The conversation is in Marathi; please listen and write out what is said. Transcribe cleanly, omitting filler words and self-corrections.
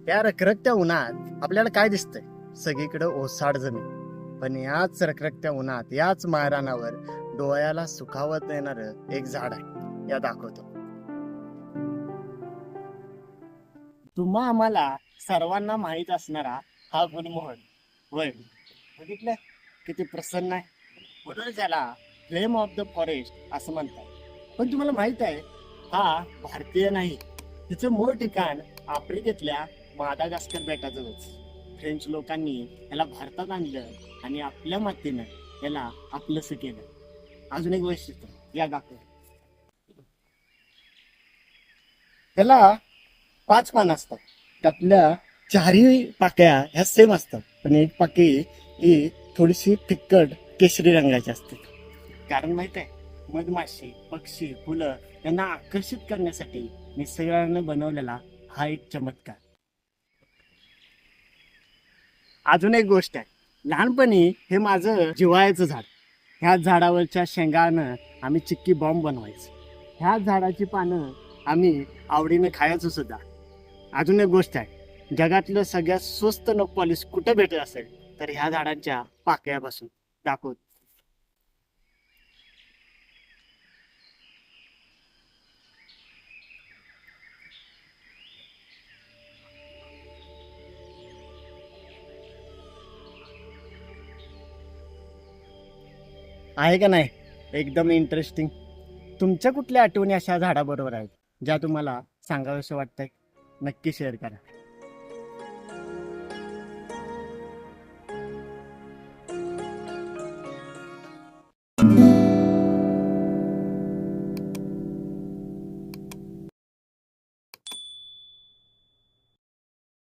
त्या रखरखत्या उन्हात आपल्याला काय दिसतंय? सगळीकडे ओसाड जमीन. पण याच रखरखत्या उन्हात, याच माळरानावर डोळ्याला सुखावत येणार एक झाड आहे. या दाखवतो. तुम्हा आम्हाला सर्वांना माहीत असणारा हा गुलमोहर. वय बघितलं किती प्रसन्न आहे. म्हणून त्याला फ्लेम ऑफ द फॉरेस्ट असं म्हणतात. पण तुम्हाला माहित आहे, हा भारतीय नाही. तिचं मूळ ठिकाण आफ्रिकेतल्या मादागास्कर बेटाजवळच. फ्रेंच लोकांनी याला भारतात आणलं आणि आपल्या मातीनं याला आपलंसं केलं. अजून एक वैशिष्ट्य या दाखव. त्याला 5 पानं असतात. त्यातल्या 4ही पाकळ्या ह्या सेम असतात, पण एक पाकळी ही थोडीशी फिक्कट केशरी रंगाची असते. कारण माहित आहे, मधमाशी, पक्षी, फुलं यांना आकर्षित करण्यासाठी निसर्गाने बनवलेला हा एक चमत्कार. अजून एक गोष्ट आहे, लहानपणी हे माझं जिव्हाळ्याचं झाड. ह्या झाडावरच्या शेंगानं आम्ही चिक्की बॉम्ब बनवायचो. ह्या झाडाची पानं आम्ही आवडीने खायचो सुद्धा. अजून एक गोष्ट आहे, जगातलं सगळ्यात स्वस्त नख पॉलिश कुठं भेटत असेल तर ह्या झाडांच्या पाकळ्यापासून. दाखवत. आहे का नाही एकदम इंटरेस्टिंग? तुमच्या कुठल्या आठवणी अशा झाडाबरोबर आहेत ज्या तुम्हाला सांगाव्याशा वाटतंय? नक्की शेअर करा.